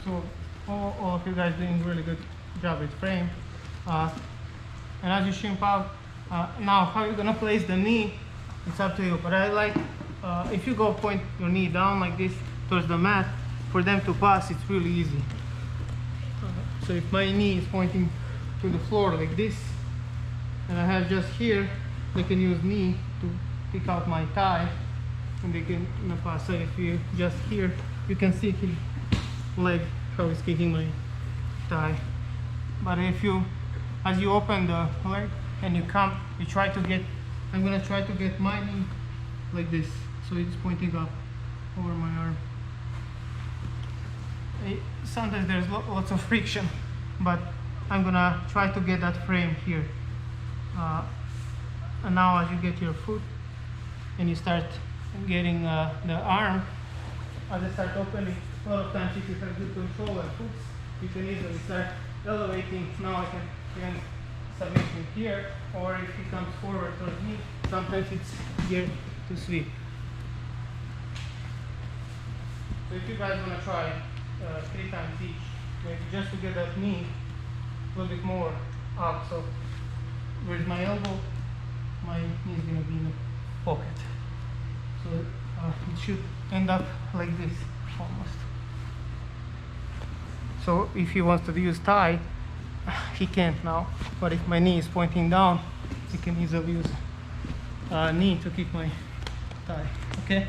So all of you guys doing a really good job with frame. And as you shimp out, now how you're gonna place the knee, it's up to you. But I like, if you go point your knee down like this towards the mat, for them to pass, it's really easy. So if my knee is pointing to the floor like this, and I have just here, they can use knee to pick out my thigh, and they can pass. So if you just here, you can see his leg, how he's kicking my thigh. But if you, as you open the leg and you come, you try to get, I'm gonna try to get my knee like this, so it's pointing up over my arm. Sometimes there's lots of friction, but I'm gonna try to get that frame here. And now as you get your foot and you start getting the arm, as I start opening, a lot of times if you have good control and hooks, you can easily start elevating. Now I can submit him here, or if he comes forward towards me, sometimes it's geared to sweep. So if you guys want to try 3 times each, maybe just to get that knee a little bit more up. So where's my elbow? My knee is going to be in the pocket. So it should end up like this almost. So if he wants to use thigh, he can't now. But if my knee is pointing down, he can easily use knee to kick my thigh. Okay?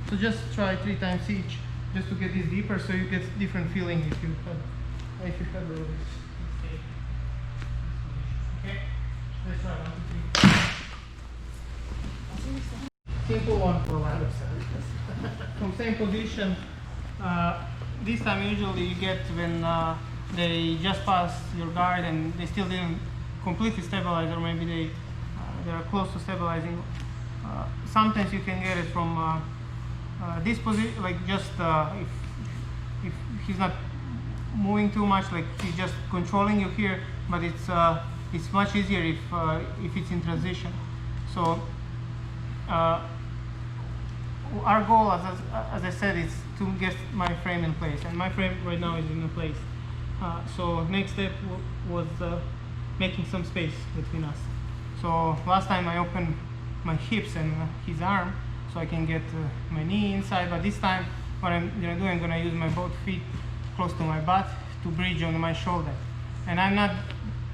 So just try 3 times each, just to get this deeper, so you get different feeling if you have this. Okay? Let's try 1, 2, 3. Simple one for one. From same position. This time usually you get when they just pass your guard and they still didn't completely stabilize, or maybe they are close to stabilizing. Sometimes you can get it from this position, like just if he's not moving too much, like he's just controlling you here. But it's much easier if it's in transition. So our goal, as I said, is to get my frame in place, and my frame right now is in place. So next step was making some space between us. So last time I opened my hips and his arm, so I can get my knee inside. But this time, what I'm gonna do, I'm gonna use my both feet close to my butt to bridge on my shoulder. And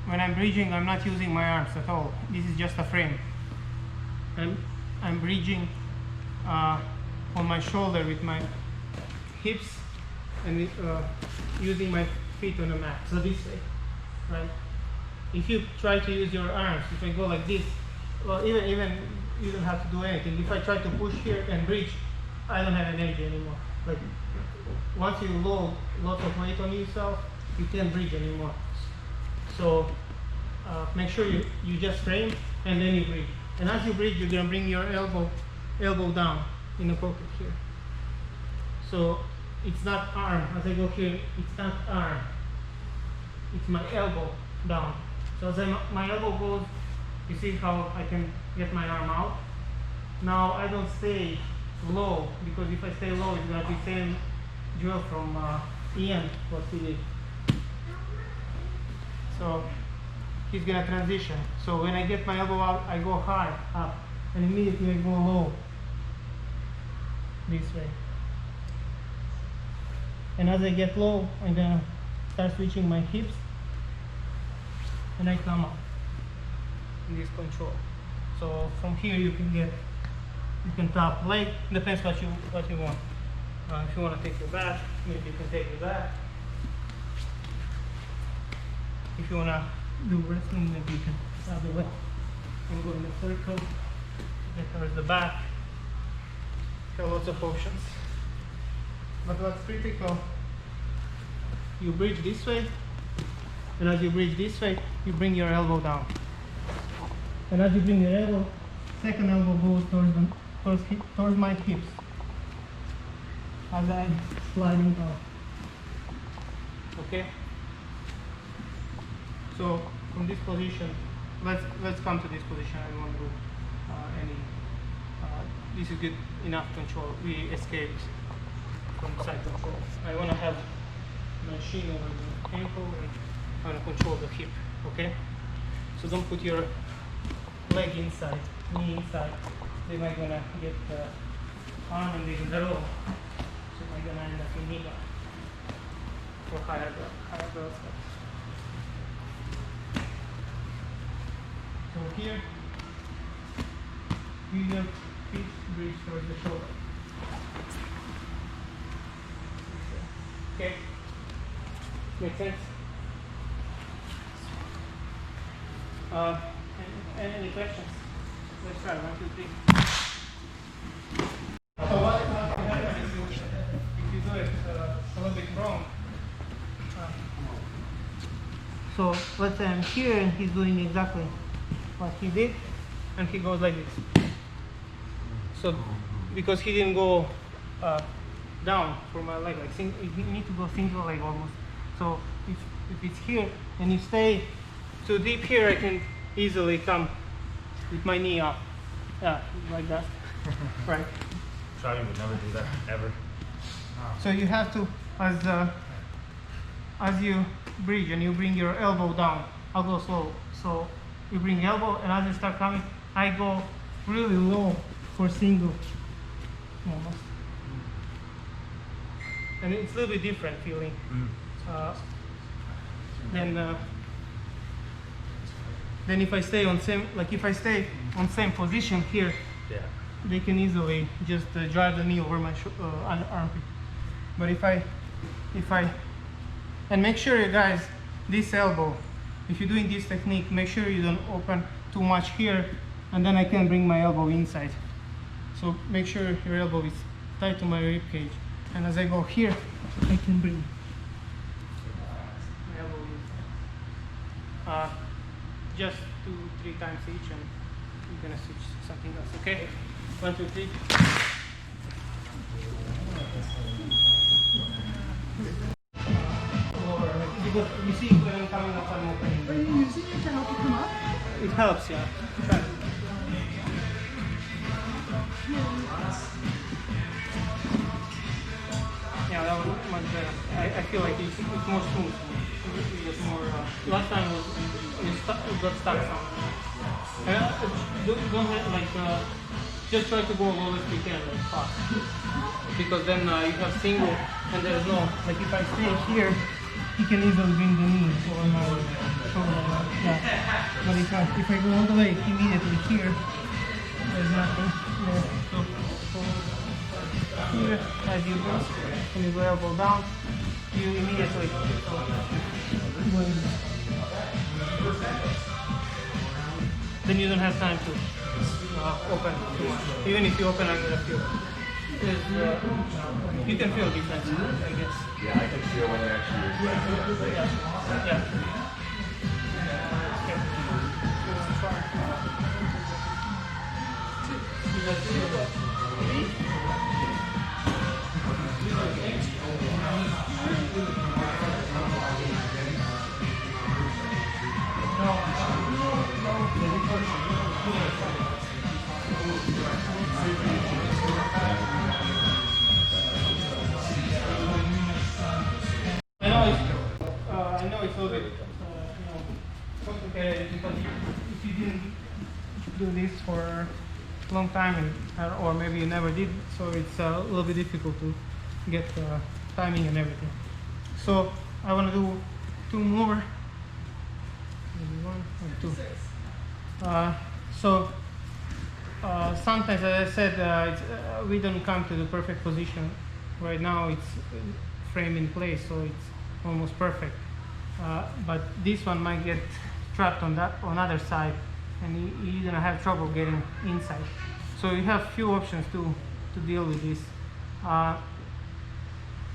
when I'm bridging, I'm not using my arms at all. This is just a frame. I'm bridging on my shoulder with my hips and using my feet on the mat. So this way, right? If you try to use your arms, if I go like this, well, even you don't have to do anything. If I try to push here and bridge, I don't have energy anymore. Like once you load lots of weight on yourself, you can't bridge anymore. So make sure you just frame and then you bridge. And as you bridge, you're gonna bring your elbow down in the pocket here. So it's not arm. As I go here, it's not arm. It's my elbow down. So as my elbow goes, you see how I can get my arm out. Now I don't stay low, because if I stay low, it's gonna be same drill from Ian, what he did. So he's gonna transition. So when I get my elbow out, I go high up, and immediately I go low this way. And as I get low, I'm gonna start switching my hips, and I come up in this control. So from here you can tap leg, depends what you want. If you want to take your back, maybe you can take your back. If you want to do wrestling, maybe you can tap the leg and go in a circle, get towards the back. There are lots of options. But what's critical, you bridge this way, and as you bridge this way, you bring your elbow down. And as you bring your elbow, second elbow goes towards my hips as I'm sliding down. Okay? So from this position, let's come to this position. I don't want to do any. This is good enough control. We escaped from side control. I want to have my shin over the ankle, and I'm gonna control the hip. Okay. So don't put your leg inside, knee inside. They might gonna get the arm and they can roll. So might gonna end up in knee bar or higher growth. So here, use your feet bridge towards the shoulder. Okay, make sense? Any questions? Let's try 1, 2, 3. So what happens if you do it a little bit wrong? So let's say I'm here and he's doing exactly what he did, and he goes like this. So because he didn't go down for my leg, like you need to go single leg almost. So if it's here and you stay too deep here, I can easily come with my knee up. Yeah, like that. Right. Shadi would never do that, ever. So you have to, as you bridge and you bring your elbow down, I'll go slow. So you bring elbow, and as you start coming, I go really low for single. Almost. And it's a little bit different feeling. Then if I stay on same position here, Yeah. they can easily just drive the knee over my armpit. But if I, and make sure you guys, this elbow, if you're doing this technique, make sure you don't open too much here, and then I can bring my elbow inside. So make sure your elbow is tight to my rib cage, and as I go here, I can bring my elbow inside. Just 2-3 times each, and you're gonna switch to something else. Okay? 1, 2, 3. Because you see when I'm coming up, I'm opening. Are you using it to help you come up? It helps, yeah. Try it. Yeah, that was much better. I feel like it's more smooth. It's more. Last time it got stuck somewhere. Don't have, just try to go as low as you can, like fast. Because then you have single, and there's no, like if I stay here, he can easily bring the knee over my shoulder. Yeah. But if I go all the way immediately here, there's nothing there. So here, as you go, when you go elbow down, you immediately go in. Then you don't have time to open too much. Even if you open, I'm gonna feel. You can feel difference, I guess. Yeah, I can feel when you're actually. Yeah. I know it's a little bit complicated because if you didn't do this for a long time, or maybe you never did, so it's a little bit difficult to get timing and everything. So I want to do 2 more, maybe 1 or 2. Sometimes, as I said, we don't come to the perfect position. Right now it's frame in place, so it's almost perfect. But this one might get trapped on other side, and you're gonna have trouble getting inside. So you have few options to deal with this.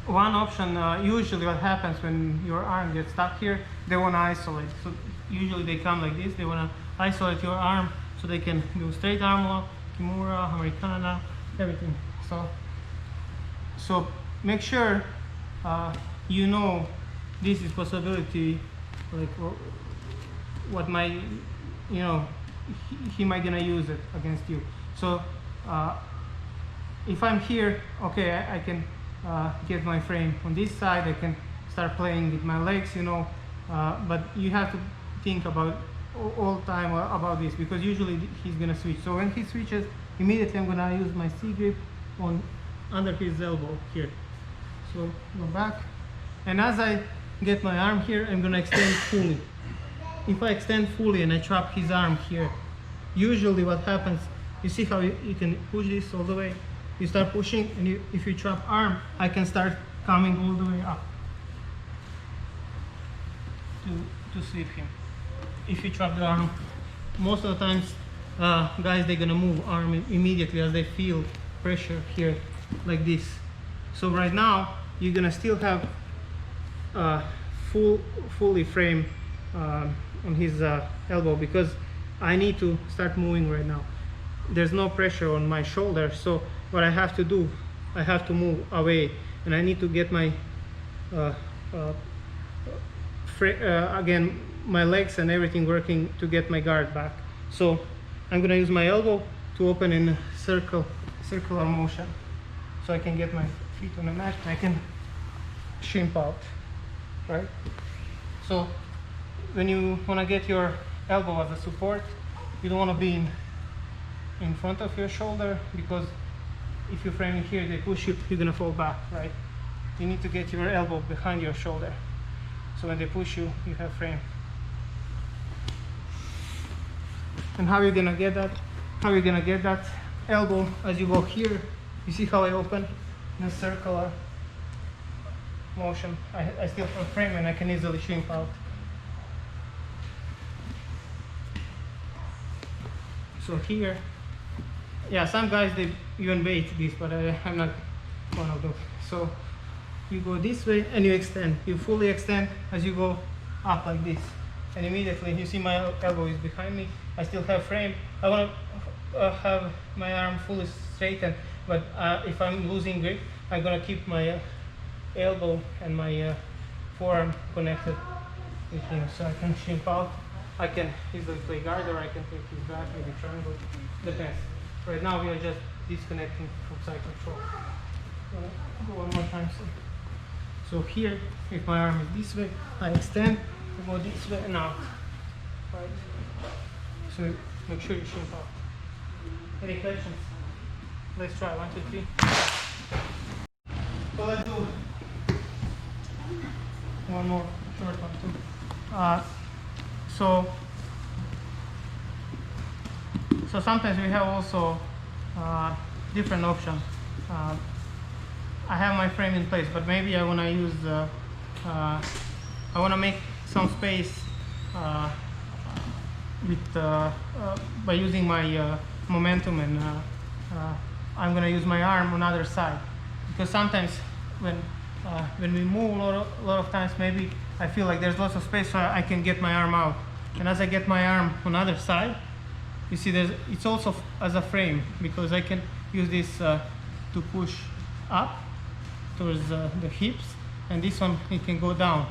One option, usually what happens when your arm gets stuck here, they wanna isolate. So usually they come like this. They wanna isolate your arm so they can do straight arm lock, Kimura, Americana, everything. So make sure you know this is possibility, like what might, he might gonna use it against you. So if I'm here, okay, I can get my frame on this side. I can start playing with my legs, you know. But you have to think about all time about this, because usually he's gonna switch. So when he switches, immediately I'm gonna use my C grip on under his elbow here. So go back, and as I get my arm here, I'm gonna extend fully. If I extend fully and I trap his arm here, usually what happens, you see how you can push this all the way. You start pushing, and if you trap arm, I can start coming all the way up to sweep him. If you trap the arm, most of the times, guys, they're gonna move arm immediately as they feel pressure here, like this. So right now, you're gonna still have fully frame on his elbow, because I need to start moving right now. There's no pressure on my shoulder, so what I have to do, I have to move away, and I need to get my again, my legs and everything working to get my guard back. So I'm gonna use my elbow to open in a circular motion, so I can get my feet on the mat and I can shimp out, right? So when you want to get your elbow as a support, you don't want to be in front of your shoulder, because if you frame it here, they push you, you're gonna fall back, right? You need to get your elbow behind your shoulder, so when they push you, you have frame. And how you're gonna get that? How you're gonna get that elbow as you go here? You see how I open in a circular motion? I still have frame and I can easily shimp out. So here, yeah, some guys they even bait this, but I'm not one of those. So you go this way and you extend. You fully extend as you go up like this, and immediately you see my elbow is behind me. I still have frame. I want to have my arm fully straightened, but if I'm losing grip, I'm gonna keep my elbow and my forearm connected with him, so I can shimp out. I can easily play guard, or I can take his back, maybe triangle, depends. Right now we are just disconnecting from side control. Go one more time. So here, if my arm is this way, I extend, I go this way and out. Right? So make sure you shimp out. Any questions? Let's try 1, 2, 3. So let's do one more short one too. So sometimes we have also different options. I have my frame in place, but maybe I want to use I want to make some space with by using my momentum, and I'm going to use my arm on the other side, because sometimes when we move a lot of times, maybe I feel like there's lots of space, so I can get my arm out. And as I get my arm on the other side, you see it's also as a frame, because I can use this to push up towards the hips, and this one it can go down.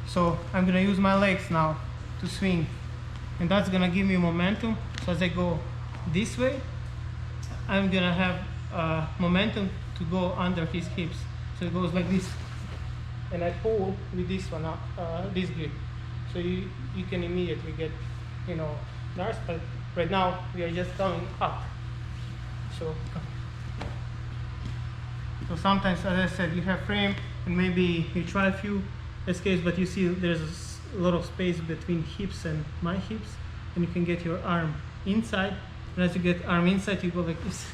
So I'm gonna use my legs now to swing, and that's gonna give me momentum. So as I go this way, I'm gonna have momentum to go under his hips. So it goes like this, and I pull with this one up, this grip. So you can immediately get, nice, but right now we are just coming up. So sometimes, as I said, you have frame, and maybe you try a few escapes, but you see there's a lot of space between hips and my hips, and you can get your arm inside. And as you get arm inside, you go like this.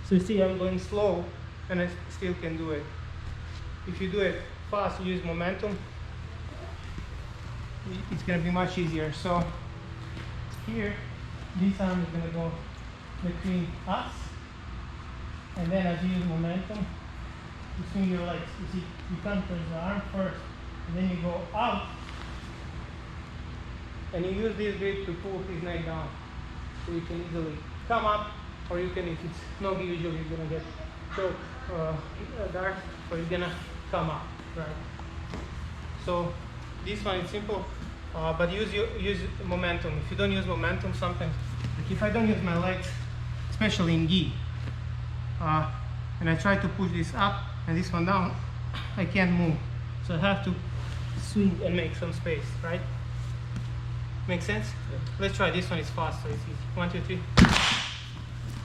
So you see I'm going slow, and I still can do it. If you do it fast, you use momentum, it's going to be much easier. So here, this arm is going to go between us, and then as you use momentum, you swing your legs. You see, you come towards the arm first, and then you go out, and you use this grip to pull his neck down. So you can easily come up, or you can, if it's no gi, usually you're going to get choke guard, or you're going to come up, right? So this one is simple, but use momentum. If you don't use momentum, sometimes, like if I don't use my legs, especially in gi, and I try to push this up and this one down, I can't move. So I have to swing and make some space, right? Make sense? Yeah. Let's try this one, it's fast, so it's easy. 1, 2, 3.